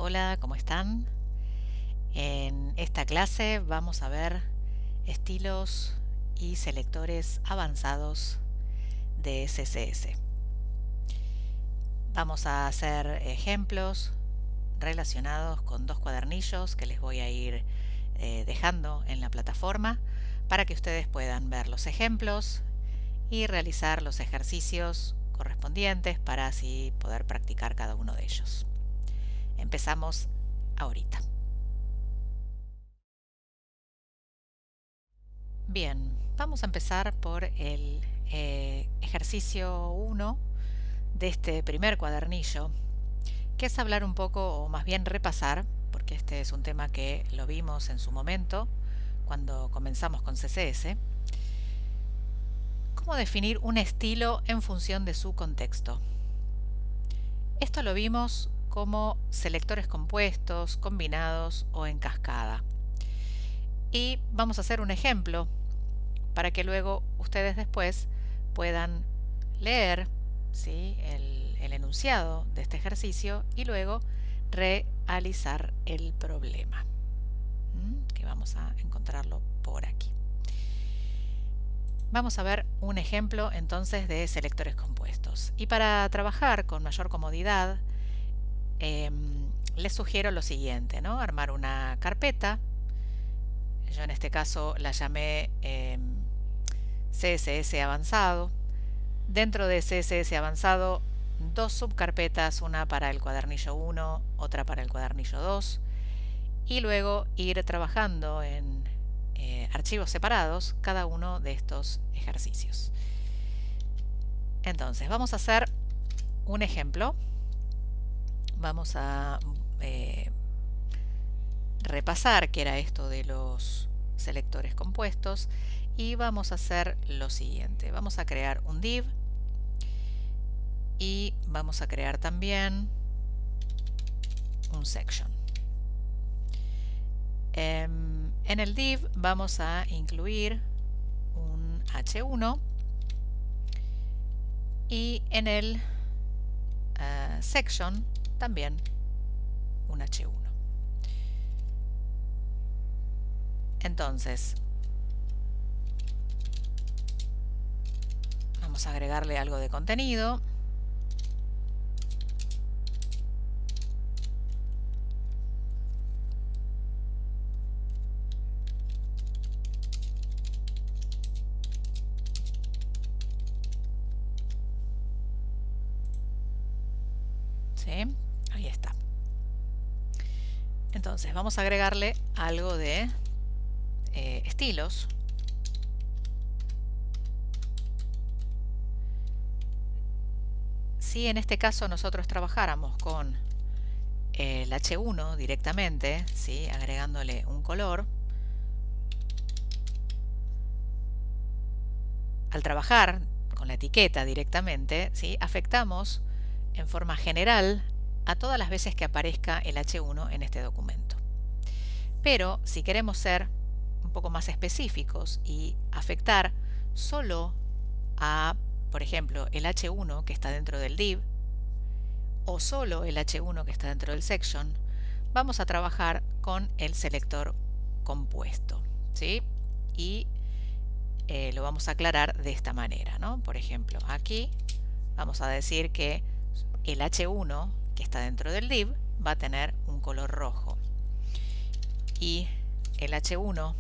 Hola, ¿cómo están? En esta clase vamos a ver estilos y selectores avanzados de CSS. Vamos a hacer ejemplos relacionados con dos cuadernillos que les voy a ir dejando en la plataforma para que ustedes puedan ver los ejemplos y realizar los ejercicios correspondientes para así poder practicar cada uno de ellos. Empezamos ahorita. Bien, vamos a empezar por el ejercicio 1 de este primer cuadernillo, que es hablar un poco, o más bien repasar, porque este es un tema que lo vimos en su momento, cuando comenzamos con CSS, cómo definir un estilo en función de su contexto. Esto lo vimos como selectores compuestos, combinados o en cascada. Y vamos a hacer un ejemplo para que luego ustedes después puedan leer, ¿sí?, el enunciado de este ejercicio y luego realizar el problema, que vamos a encontrarlo por aquí. Vamos a ver un ejemplo entonces de selectores compuestos. Y para trabajar con mayor comodidad, les sugiero lo siguiente, ¿no? Armar una carpeta. Yo en este caso la llamé CSS avanzado. Dentro de CSS avanzado, dos subcarpetas, una para el cuadernillo 1, otra para el cuadernillo 2, y luego ir trabajando en archivos separados cada uno de estos ejercicios. Entonces, vamos a hacer un ejemplo. Vamos a repasar qué era esto de los selectores compuestos y vamos a hacer lo siguiente. Vamos a crear un div y vamos a crear también un section. En el div vamos a incluir un h1 y en el section también un h1. Entonces, vamos a agregarle algo de contenido. ¿Sí? Ahí está. Entonces, vamos a agregarle algo de estilos. Si en este caso nosotros trabajáramos con el H1 directamente, ¿sí?, agregándole un color, al trabajar con la etiqueta directamente, ¿sí?, afectamos en forma general a todas las veces que aparezca el H1 en este documento. Pero si queremos ser un poco más específicos y afectar solo a, por ejemplo, el H1 que está dentro del div o solo el H1 que está dentro del section, vamos a trabajar con el selector compuesto, ¿sí? Y lo vamos a aclarar de esta manera, ¿no? Por ejemplo, aquí vamos a decir que el H1 que está dentro del div va a tener un color rojo y el H1,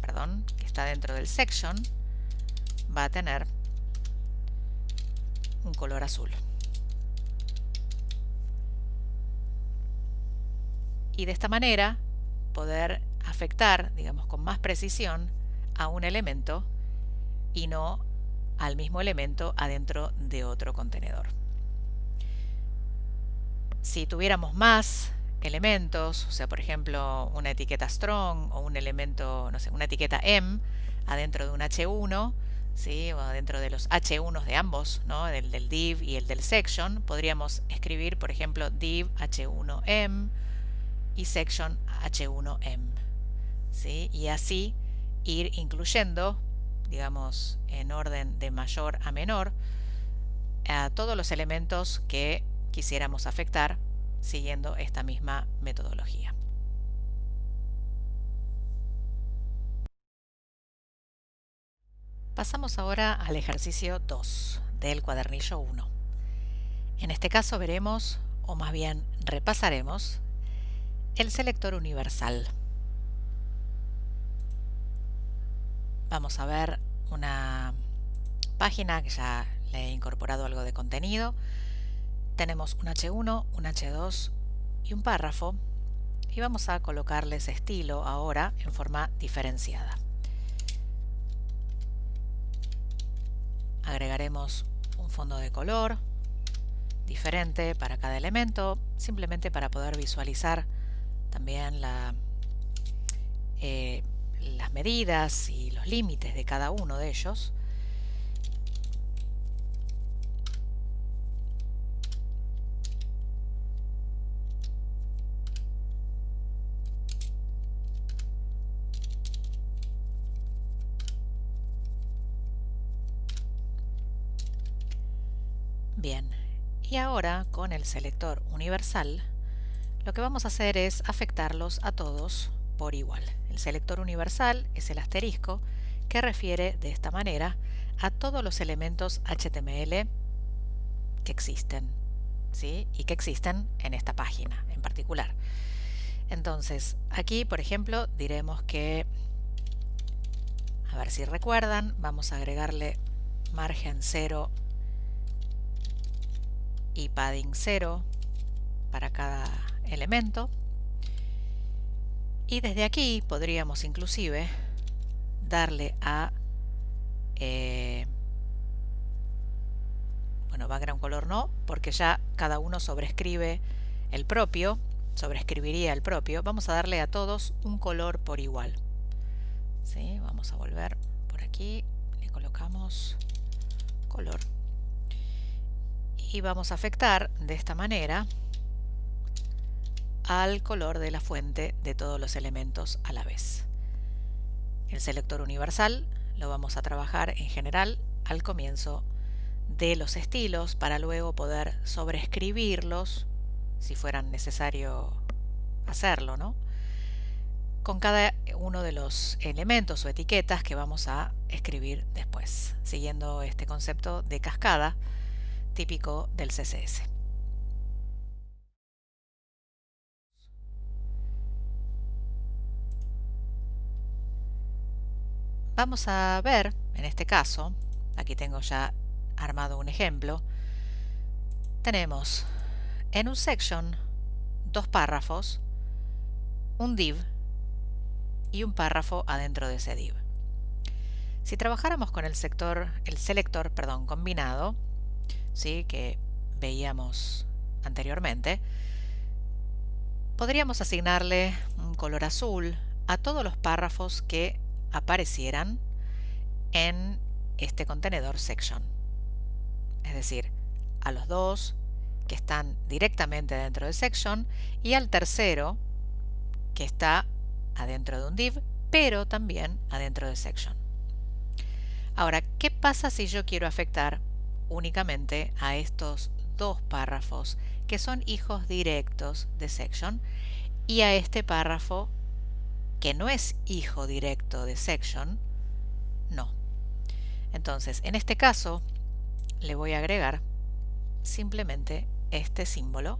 perdón, que está dentro del section va a tener un color azul. Y de esta manera poder afectar, digamos, con más precisión a un elemento y no al mismo elemento adentro de otro contenedor. Si tuviéramos más elementos, o sea, por ejemplo, una etiqueta strong o un elemento, no sé, una etiqueta m adentro de un h1, ¿sí?, o adentro de los h1s de ambos, ¿no?, del div y el del section, podríamos escribir, por ejemplo, div h1m y section h1m, ¿sí?, y así ir incluyendo, digamos, en orden de mayor a menor, a todos los elementos que quisiéramos afectar siguiendo esta misma metodología. Pasamos ahora al ejercicio 2 del cuadernillo 1. En este caso veremos, o más bien repasaremos, el selector universal. Vamos a ver una página que ya le he incorporado algo de contenido. Tenemos un H1, un H2 y un párrafo, y vamos a colocarles estilo ahora en forma diferenciada. Agregaremos un fondo de color diferente para cada elemento, simplemente para poder visualizar también las medidas y los límites de cada uno de ellos. Bien, y ahora con el selector universal lo que vamos a hacer es afectarlos a todos por igual. El selector universal es el asterisco que refiere de esta manera a todos los elementos HTML que existen, ¿sí? Y que existen en esta página en particular. Entonces, aquí, por ejemplo, diremos que, a ver si recuerdan, vamos a agregarle margen 0 y padding 0 para cada elemento. Y desde aquí podríamos inclusive darle a bueno, background color no, porque ya cada uno sobrescribe el propio, sobrescribiría el propio. Vamos a darle a todos un color por igual. ¿Sí? Vamos a volver por aquí, le colocamos color. Y vamos a afectar de esta manera al color de la fuente de todos los elementos a la vez. El selector universal lo vamos a trabajar en general al comienzo de los estilos para luego poder sobreescribirlos si fuera necesario hacerlo, ¿no? Con cada uno de los elementos o etiquetas que vamos a escribir después, siguiendo este concepto de cascada típico del CSS. Vamos a ver, en este caso, aquí tengo ya armado un ejemplo, tenemos en un section dos párrafos, un div y un párrafo adentro de ese div. Si trabajáramos con el selector combinado, ¿sí? Que veíamos anteriormente, podríamos asignarle un color azul a todos los párrafos que aparecieran en este contenedor section. Es decir, a los dos que están directamente dentro de section y al tercero que está adentro de un div, pero también adentro de section. Ahora, ¿qué pasa si yo quiero afectar únicamente a estos dos párrafos que son hijos directos de section y a este párrafo que no es hijo directo de section? No. Entonces, en este caso, le voy a agregar simplemente este símbolo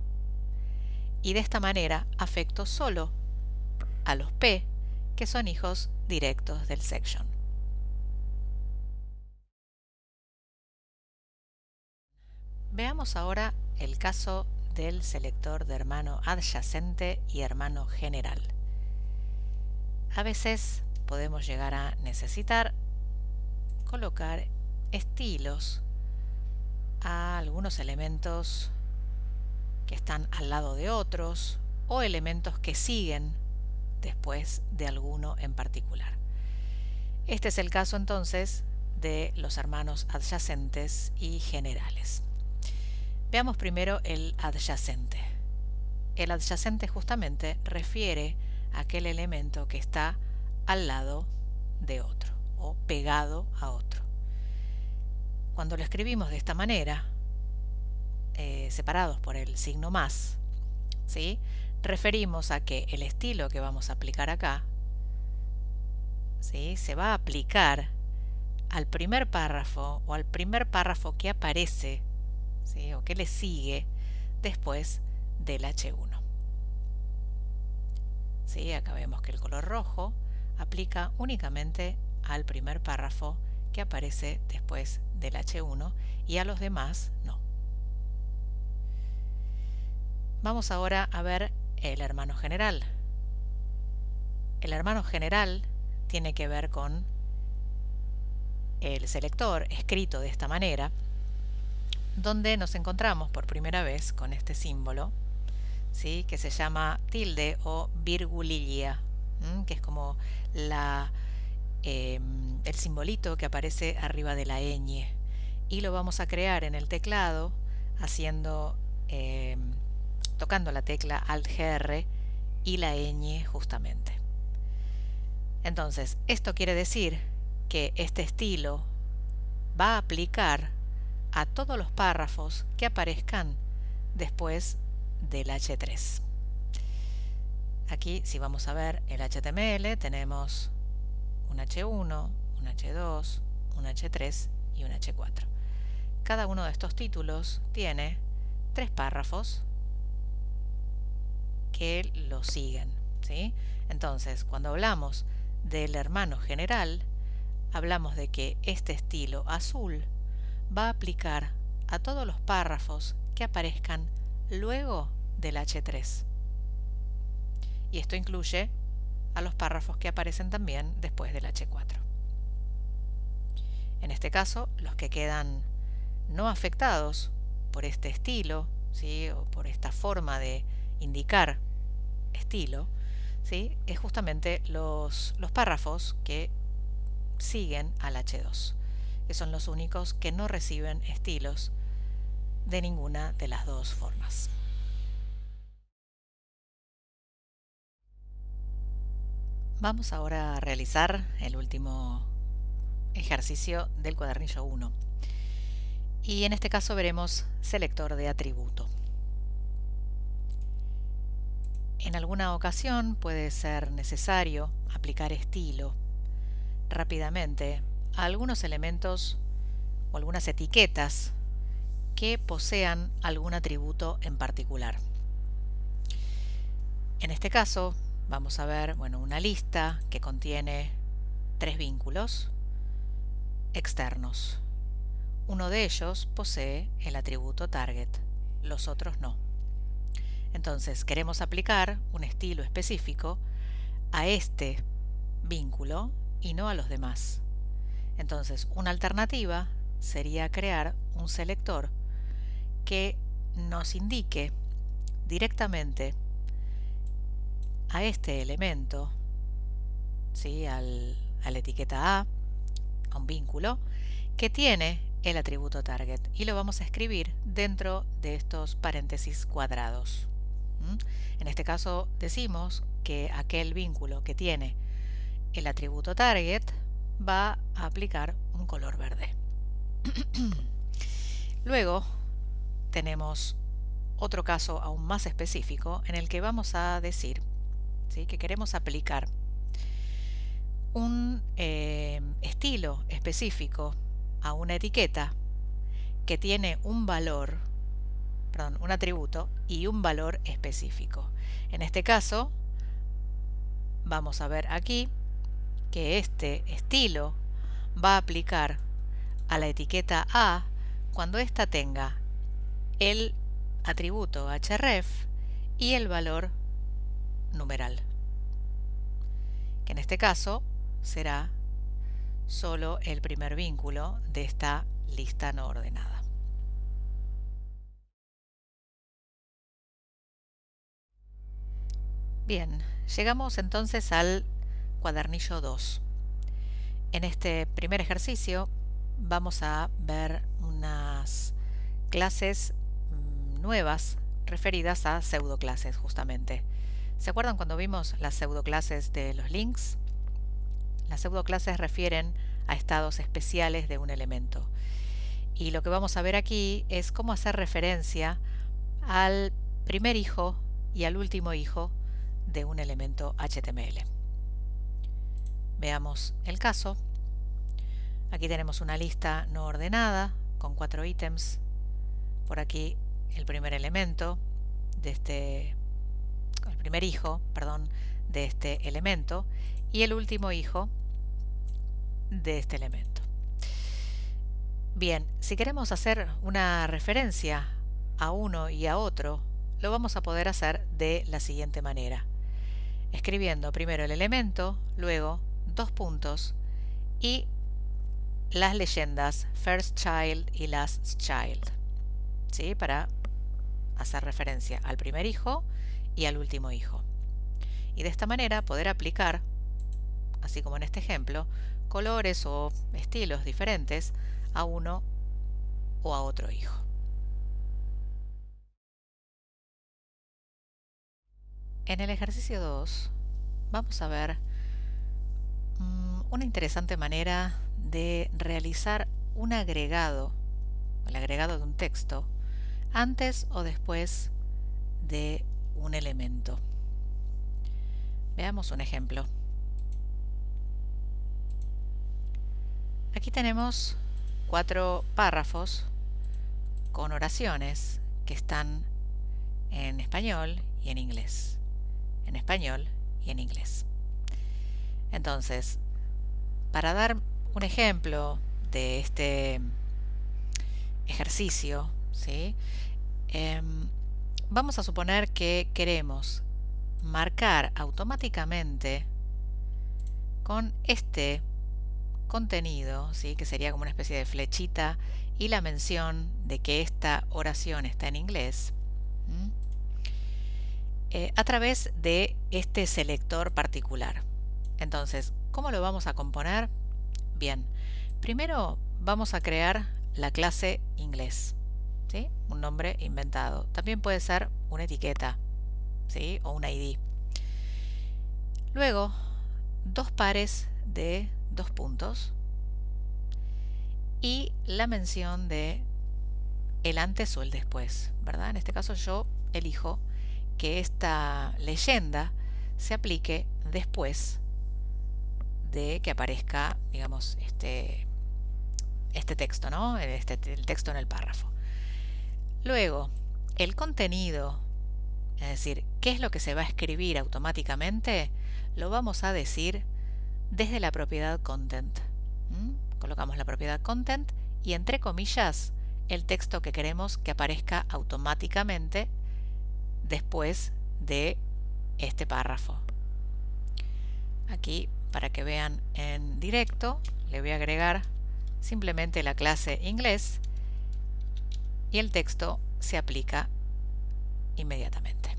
y de esta manera afecto solo a los P que son hijos directos del section. Veamos ahora el caso del selector de hermano adyacente y hermano general. A veces podemos llegar a necesitar colocar estilos a algunos elementos que están al lado de otros o elementos que siguen después de alguno en particular. Este es el caso entonces de los hermanos adyacentes y generales. Veamos primero el adyacente. El adyacente justamente refiere a aquel elemento que está al lado de otro o pegado a otro. Cuando lo escribimos de esta manera, separados por el signo más, ¿sí? Referimos a que el estilo que vamos a aplicar acá, ¿sí? Se va a aplicar al primer párrafo o al primer párrafo que aparece, ¿sí? O que le sigue después del H1. ¿Sí? Acá vemos que el color rojo aplica únicamente al primer párrafo que aparece después del H1 y a los demás no. Vamos ahora a ver el hermano general. El hermano general tiene que ver con el selector escrito de esta manera, donde nos encontramos por primera vez con este símbolo, ¿sí? Que se llama tilde o virgulilla, que es como el simbolito que aparece arriba de la ñ, y lo vamos a crear en el teclado haciendo tocando la tecla Alt-GR y la ñ justamente. Entonces, esto quiere decir que este estilo va a aplicar a todos los párrafos que aparezcan después del H3. Aquí, si vamos a ver el HTML, tenemos un H1, un H2, un H3 y un H4. Cada uno de estos títulos tiene 3 párrafos que lo siguen, ¿sí? Entonces, cuando hablamos del hermano general, hablamos de que este estilo azul va a aplicar a todos los párrafos que aparezcan luego del H3. Y esto incluye a los párrafos que aparecen también después del H4. En este caso, los que quedan no afectados por este estilo, ¿sí? O por esta forma de indicar estilo, ¿sí? Es justamente los párrafos que siguen al H2, que son los únicos que no reciben estilos de ninguna de las dos formas. Vamos ahora a realizar el último ejercicio del cuadernillo 1. Y en este caso veremos selector de atributo. En alguna ocasión puede ser necesario aplicar estilo rápidamente a algunos elementos o algunas etiquetas que posean algún atributo en particular. En este caso vamos a ver, una lista que contiene 3 vínculos externos. Uno de ellos posee el atributo target, los otros no. Entonces queremos aplicar un estilo específico a este vínculo y no a los demás. Entonces, una alternativa sería crear un selector que nos indique directamente a este elemento, ¿sí? a la etiqueta a un vínculo que tiene el atributo target, y lo vamos a escribir dentro de estos paréntesis cuadrados. En este caso decimos que aquel vínculo que tiene el atributo target va a aplicar un color verde. Luego tenemos otro caso aún más específico en el que vamos a decir, ¿sí?, que queremos aplicar un estilo específico a una etiqueta que tiene un atributo y un valor específico. En este caso vamos a ver aquí que este estilo va a aplicar a la etiqueta A cuando ésta tenga el atributo href y el valor numeral, que en este caso será solo el primer vínculo de esta lista no ordenada. Bien, llegamos entonces al cuadernillo 2. En este primer ejercicio vamos a ver unas clases nuevas referidas a pseudoclases justamente. ¿Se acuerdan cuando vimos las pseudoclases de los links? Las pseudoclases refieren a estados especiales de un elemento. Y lo que vamos a ver aquí es cómo hacer referencia al primer hijo y al último hijo de un elemento HTML. Veamos el caso. Aquí tenemos una lista no ordenada con 4 ítems. Por aquí el primer elemento de el primer hijo, perdón, de este elemento y el último hijo de este elemento. Bien, si queremos hacer una referencia a uno y a otro, lo vamos a poder hacer de la siguiente manera. Escribiendo primero el elemento, luego dos puntos y las leyendas First Child y Last Child, ¿sí? Para hacer referencia al primer hijo y al último hijo. Y de esta manera poder aplicar, así como en este ejemplo, colores o estilos diferentes a uno o a otro hijo. En el ejercicio 2 vamos a ver una interesante manera de realizar un agregado, el agregado de un texto, antes o después de un elemento. Veamos un ejemplo. Aquí tenemos 4 párrafos con oraciones que están en español y en inglés. En español y en inglés. Entonces, para dar un ejemplo de este ejercicio, ¿sí? Vamos a suponer que queremos marcar automáticamente con este contenido, ¿sí? Que sería como una especie de flechita y la mención de que esta oración está en inglés, a través de este selector particular. Entonces, ¿cómo lo vamos a componer? Bien, primero vamos a crear la clase inglés, ¿sí? Un nombre inventado. También puede ser una etiqueta, ¿sí? O un ID. Luego, dos pares de dos puntos y la mención de el antes o el después, ¿verdad? En este caso yo elijo que esta leyenda se aplique después de que aparezca, digamos, este texto, ¿no? El texto en el párrafo. Luego, el contenido, es decir, qué es lo que se va a escribir automáticamente, lo vamos a decir desde la propiedad content. Colocamos la propiedad content y entre comillas el texto que queremos que aparezca automáticamente después de este párrafo. Aquí, para que vean en directo, le voy a agregar simplemente la clase inglés y el texto se aplica inmediatamente.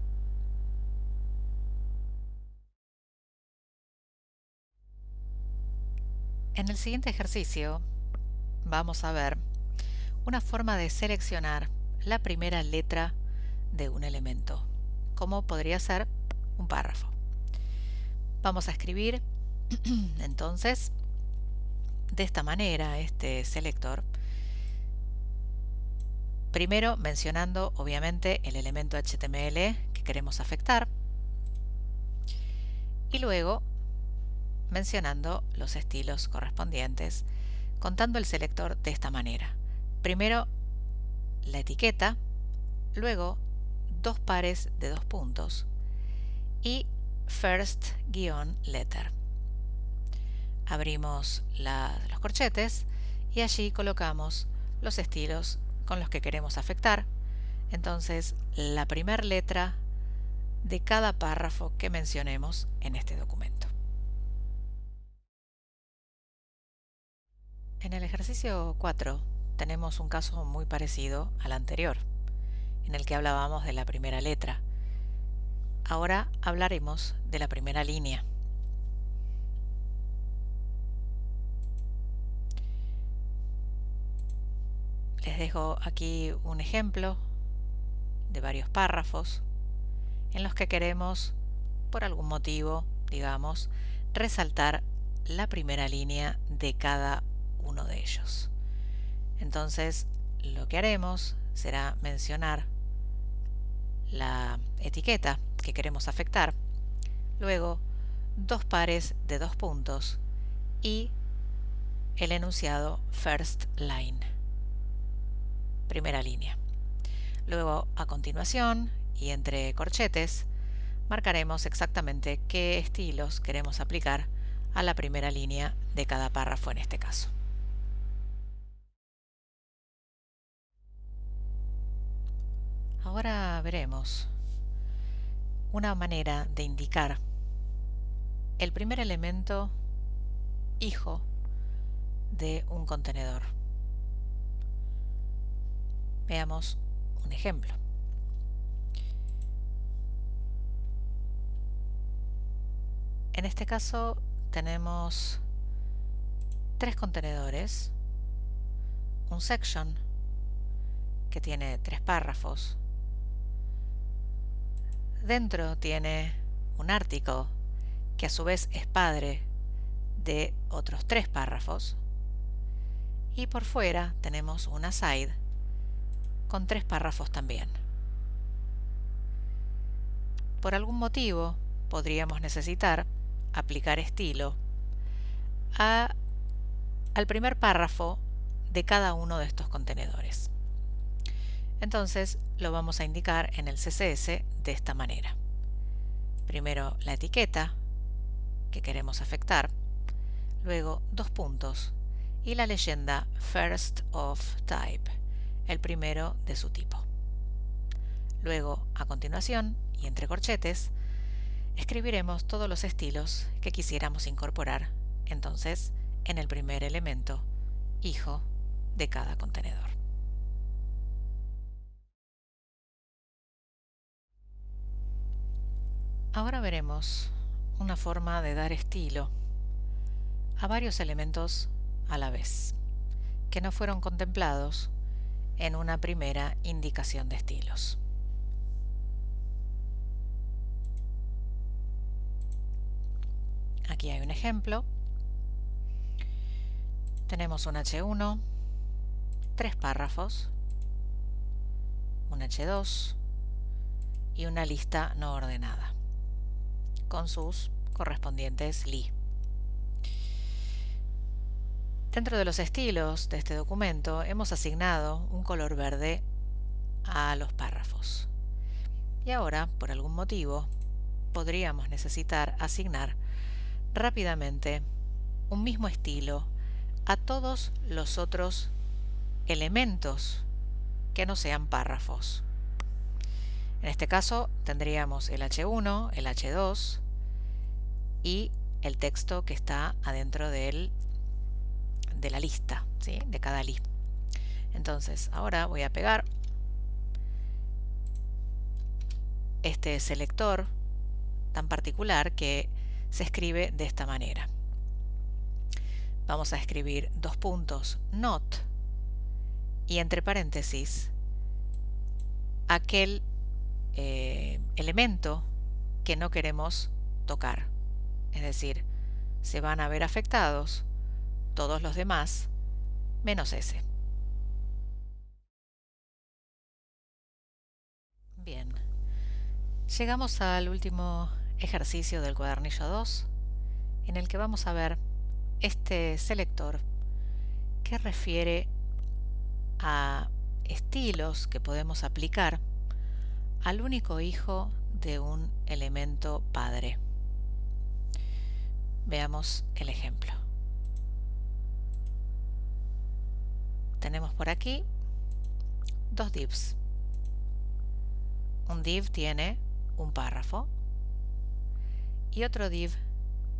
En el siguiente ejercicio vamos a ver una forma de seleccionar la primera letra de un elemento, como podría ser un párrafo. Vamos a escribir entonces de esta manera este selector, primero mencionando obviamente el elemento HTML que queremos afectar y luego mencionando los estilos correspondientes, contando el selector de esta manera. Primero la etiqueta, luego dos pares de dos puntos y first-letter. Abrimos los corchetes y allí colocamos los estilos con los que queremos afectar. Entonces, la primera letra de cada párrafo que mencionemos en este documento. En el ejercicio 4 tenemos un caso muy parecido al anterior, en el que hablábamos de la primera letra. Ahora hablaremos de la primera línea. Les dejo aquí un ejemplo de varios párrafos en los que queremos, por algún motivo, digamos, resaltar la primera línea de cada uno de ellos. Entonces, lo que haremos será mencionar la etiqueta que queremos afectar, luego dos pares de dos puntos y el enunciado first line, primera línea. Luego, a continuación, y entre corchetes, marcaremos exactamente qué estilos queremos aplicar a la primera línea de cada párrafo en este caso. Ahora veremos una manera de indicar el primer elemento hijo de un contenedor. Veamos un ejemplo. En este caso tenemos tres contenedores, un section que tiene tres párrafos, dentro tiene un article que a su vez es padre de otros tres párrafos, y por fuera tenemos una aside con tres párrafos también. Por algún motivo podríamos necesitar aplicar estilo al primer párrafo de cada uno de estos contenedores. Entonces lo vamos a indicar en el CSS de esta manera. Primero la etiqueta que queremos afectar, luego dos puntos y la leyenda first of type, el primero de su tipo. Luego, a continuación, y entre corchetes, escribiremos todos los estilos que quisiéramos incorporar, entonces, en el primer elemento, hijo de cada contenedor. Ahora veremos una forma de dar estilo a varios elementos a la vez, que no fueron contemplados en una primera indicación de estilos. Aquí hay un ejemplo. Tenemos un H1, tres párrafos, un H2 y una lista no ordenada, con sus correspondientes li. Dentro de los estilos de este documento hemos asignado un color verde a los párrafos. Y ahora, por algún motivo, podríamos necesitar asignar rápidamente un mismo estilo a todos los otros elementos que no sean párrafos. En este caso tendríamos el H1, el H2 y el texto que está adentro de la lista, ¿sí?, de cada li. Entonces ahora voy a pegar este selector tan particular que se escribe de esta manera. Vamos a escribir dos puntos not y entre paréntesis aquel elemento que no queremos tocar, es decir, se van a ver afectados todos los demás menos ese. Bien, llegamos al último ejercicio del cuadernillo 2, en el que vamos a ver este selector que refiere a estilos que podemos aplicar al único hijo de un elemento padre. Veamos el ejemplo. Tenemos por aquí dos divs. Un div tiene un párrafo y otro div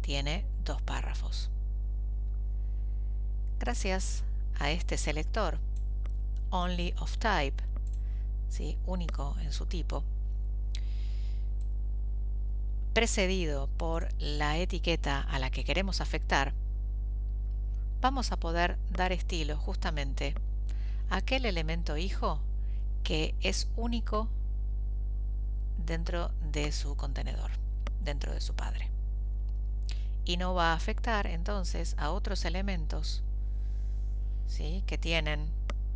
tiene dos párrafos. Gracias a este selector only of type, ¿sí?, único en su tipo, precedido por la etiqueta a la que queremos afectar, vamos a poder dar estilo justamente a aquel elemento hijo que es único dentro de su contenedor, dentro de su padre, y no va a afectar entonces a otros elementos, ¿sí?, que tienen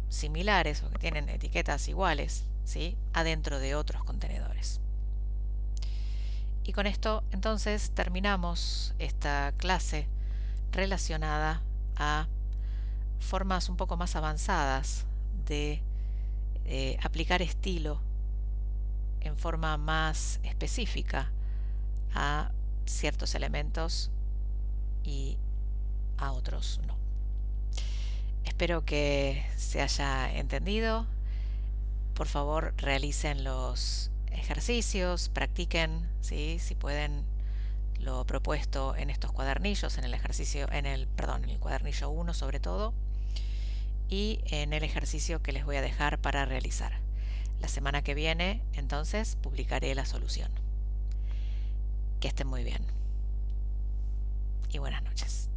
similares o que tienen etiquetas iguales ¿sí? Adentro de otros contenedores. Y con esto entonces terminamos esta clase relacionada a formas un poco más avanzadas de aplicar estilo en forma más específica a ciertos elementos y a otros no. Espero que se haya entendido. Por favor, realicen los ejercicios, practiquen, ¿sí? Si pueden, lo propuesto en estos cuadernillos, en el ejercicio, en el cuadernillo 1 sobre todo, y en el ejercicio que les voy a dejar para realizar. La semana que viene, entonces, publicaré la solución. Que estén muy bien y buenas noches.